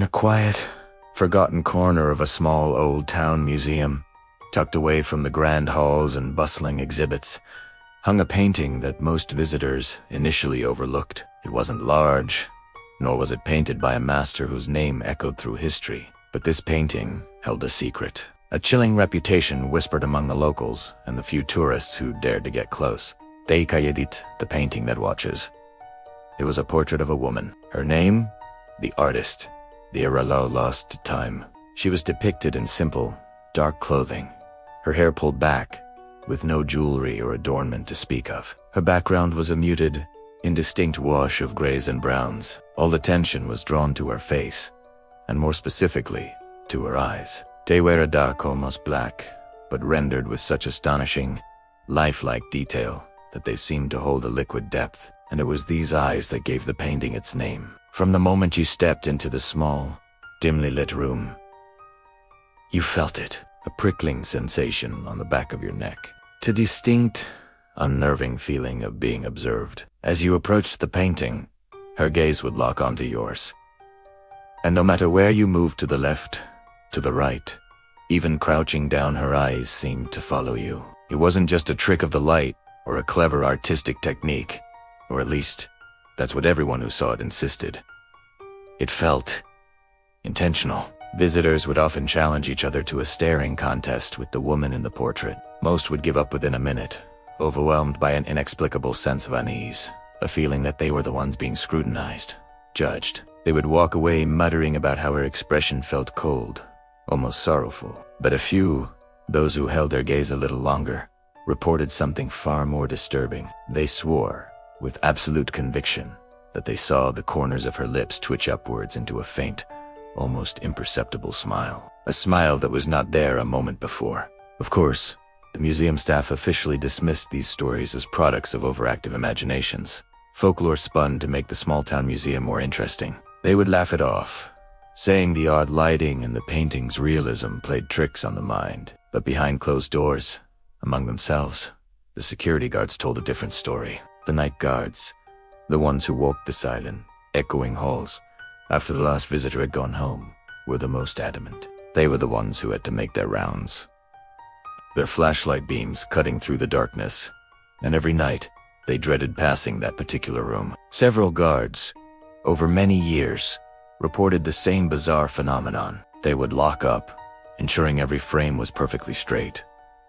a quiet, forgotten corner of a small old town museum, tucked away from the grand halls and bustling exhibits, hung a painting that most visitors initially overlooked. It wasn't large, nor was it painted by a master whose name echoed through history. But this painting held a secret, a chilling reputation whispered among the locals and the few tourists who dared to get close. Teikayedit, the painting that watches. It was a portrait of a woman. Her name? The artist, the Iralo lost to time. She was depicted in simple, dark clothing, her hair pulled back, with no jewelry or adornment to speak of. Her background was a muted, indistinct wash of grays and browns. All attention was drawn to her face, and more specifically, to her eyes. They were a dark, almost black, but rendered with such astonishing, lifelike detail that they seemed to hold a liquid depth, and it was these eyes that gave the painting its name. From the moment you stepped into the small, dimly lit room, you felt it, a prickling sensation on the back of your neck, a distinct, unnerving feeling of being observed. As you approached the painting, her gaze would lock onto yours. And no matter where you moved to the left, to the right, even crouching down, her eyes seemed to follow you. It wasn't just a trick of the light or a clever artistic technique, or at least, that's what everyone who saw it insisted. It felt intentional. Visitors would often challenge each other to a staring contest with the woman in the portrait. Most would give up within a minute, overwhelmed by an inexplicable sense of unease, a feeling that they were the ones being scrutinized, judged. They would walk away muttering about how her expression felt cold, almost sorrowful. But a few, those who held their gaze a little longer, reported something far more disturbing. They swore, with absolute conviction, that they saw the corners of her lips twitch upwards into a faint, almost imperceptible smile. A smile that was not there a moment before. Of course, the museum staff officially dismissed these stories as products of overactive imaginations, folklore spun to make the small-town museum more interesting. They would laugh it off, saying the odd lighting and the painting's realism played tricks on the mind. But behind closed doors, among themselves, the security guards told a different story. The night guards, the ones who walked the silent, echoing halls after the last visitor had gone home, were the most adamant. They were the ones who had to make their rounds, their flashlight beams cutting through the darkness, and every night they dreaded passing that particular room. Several guards, over many years, reported the same bizarre phenomenon. They would lock up, ensuring every frame was perfectly straight,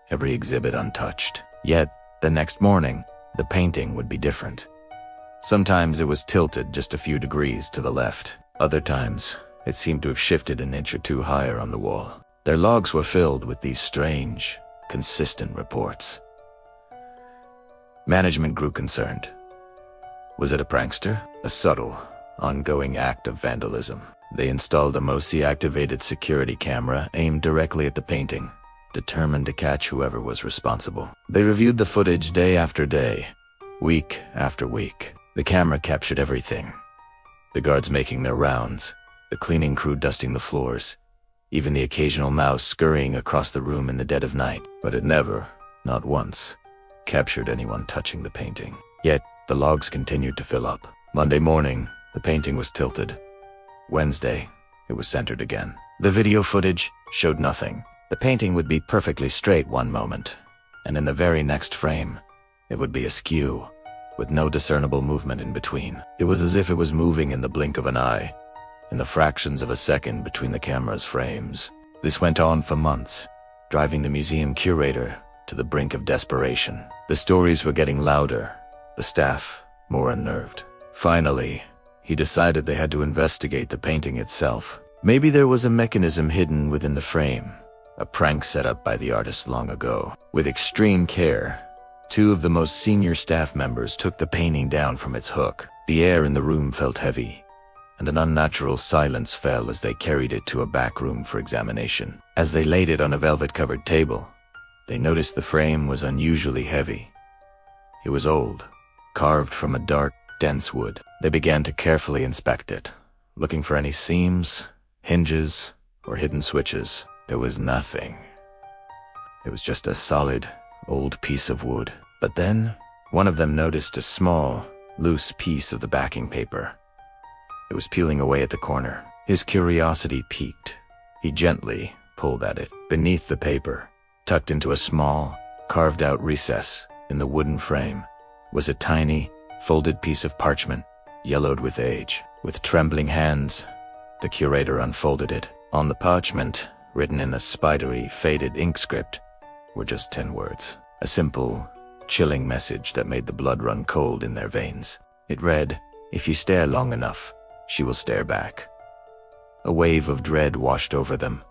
every exhibit untouched. Yet, the next morning, the painting would be different. Sometimes it was tilted just a few degrees to the left. Other times, it seemed to have shifted an inch or two higher on the wall. Their logs were filled with these strange, consistent reports. Management grew concerned. Was it a prankster? A subtle, ongoing act of vandalism? They installed a MOSI-activated security camera aimed directly at the painting, determined to catch whoever was responsible. They reviewed the footage day after day, week after week. The camera captured everything. The guards making their rounds, the cleaning crew dusting the floors, even the occasional mouse scurrying across the room in the dead of night. But it never, not once, captured anyone touching the painting. Yet, the logs continued to fill up. Monday morning, the painting was tilted. Wednesday, it was centered again. The video footage showed nothing. The painting would be perfectly straight one moment, and in the very next frame, it would be askew, with no discernible movement in between. It was as if it was moving in the blink of an eye, in the fractions of a second between the camera's frames. This went on for months, driving the museum curator to the brink of desperation. The stories were getting louder, the staff more unnerved. Finally, he decided they had to investigate the painting itself. Maybe there was a mechanism hidden within the frame, a prank set up by the artist long ago. With extreme care, two of the most senior staff members took the painting down from its hook. The air in the room felt heavy, and an unnatural silence fell as they carried it to a back room for examination. As they laid it on a velvet-covered table, they noticed the frame was unusually heavy. It was old, carved from a dark, dense wood. They began to carefully inspect it, looking for any seams, hinges, or hidden switches. There was nothing. It was just a solid, old piece of wood. But then, one of them noticed a small, loose piece of the backing paper. It was peeling away at the corner. His curiosity piqued. He gently pulled at it. Beneath the paper, tucked into a small, carved-out recess in the wooden frame, was a tiny, folded piece of parchment, yellowed with age. With trembling hands, the curator unfolded it. On the parchment, written in a spidery, faded ink script, were just 10 words. A simple, chilling message that made the blood run cold in their veins. It read, "If you stare long enough, she will stare back." A wave of dread washed over them.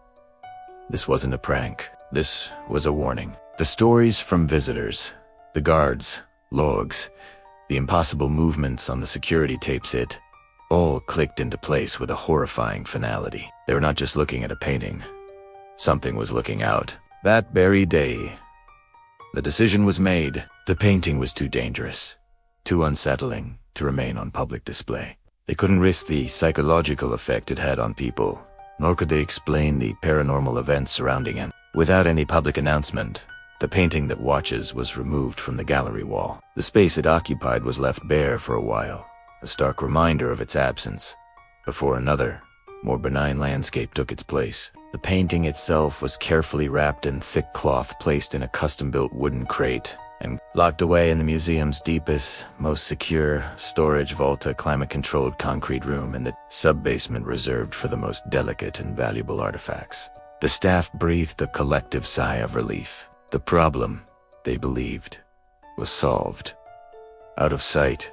This wasn't a prank. This was a warning. The stories from visitors, the guards, logs, the impossible movements on the security tapes, it all clicked into place with a horrifying finality. They were not just looking at a painting. Something was looking out. That very day, the decision was made. The painting was too dangerous, too unsettling to remain on public display. They couldn't risk the psychological effect it had on people, nor could they explain the paranormal events surrounding it. Without any public announcement, the painting that watches was removed from the gallery wall. The space it occupied was left bare for a while, a stark reminder of its absence, before another, more benign landscape took its place. The painting itself was carefully wrapped in thick cloth, placed in a custom-built wooden crate, and locked away in the museum's deepest, most secure storage vault, a climate-controlled concrete room in the sub-basement reserved for the most delicate and valuable artifacts. The staff breathed a collective sigh of relief. The problem, they believed, was solved. Out of sight,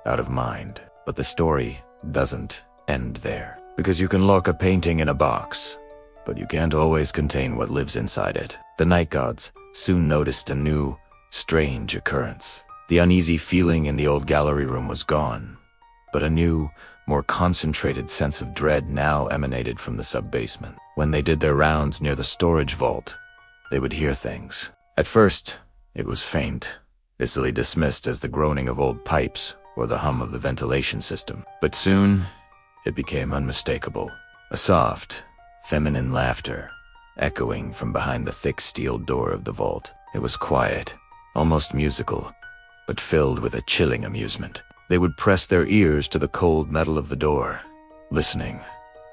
out of mind. But the story doesn't end there. Because you can lock a painting in a box, but you can't always contain what lives inside it. The night gods soon noticed a new, strange occurrence. The uneasy feeling in the old gallery room was gone, but a new, more concentrated sense of dread now emanated from the sub-basement. When they did their rounds near the storage vault, they would hear things. At first, it was faint, easily dismissed as the groaning of old pipes or the hum of the ventilation system. But soon, it became unmistakable. A soft, feminine laughter, echoing from behind the thick steel door of the vault. It was quiet, almost musical, but filled with a chilling amusement. They would press their ears to the cold metal of the door, listening,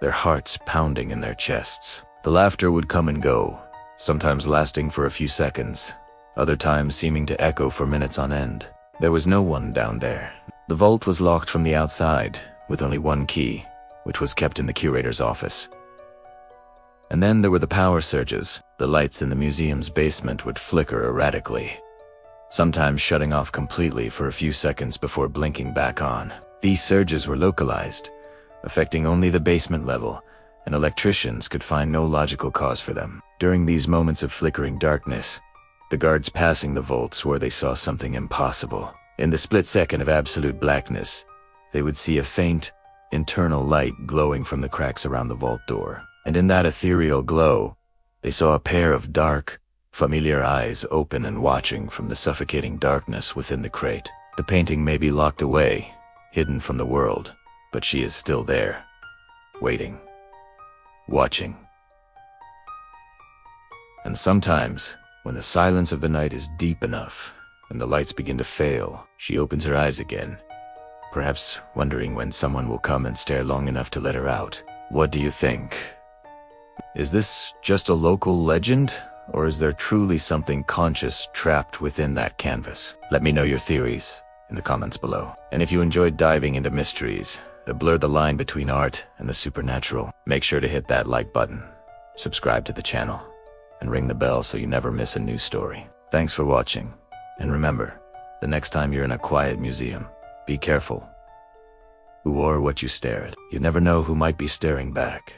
their hearts pounding in their chests. The laughter would come and go, sometimes lasting for a few seconds, other times seeming to echo for minutes on end. There was no one down there. The vault was locked from the outside, with only one key, which was kept in the curator's office. And then there were the power surges. The lights in the museum's basement would flicker erratically, sometimes shutting off completely for a few seconds before blinking back on. These surges were localized, affecting only the basement level, and electricians could find no logical cause for them. During these moments of flickering darkness, the guards passing the vault swore they saw something impossible. In the split second of absolute blackness, they would see a faint, internal light glowing from the cracks around the vault door. And in that ethereal glow, they saw a pair of dark, familiar eyes open and watching from the suffocating darkness within the crate. The painting may be locked away, hidden from the world, but she is still there, waiting, watching. And sometimes, when the silence of the night is deep enough, and the lights begin to fail, she opens her eyes again, perhaps wondering when someone will come and stare long enough to let her out. What do you think? Is this just a local legend, or is there truly something conscious trapped within that canvas? Let me know your theories in the comments below. And if you enjoyed diving into mysteries that blur the line between art and the supernatural, make sure to hit that like button, subscribe to the channel, and ring the bell so you never miss a new story. Thanks for watching, and remember, the next time you're in a quiet museum, be careful who or what you stare at. You never know who might be staring back.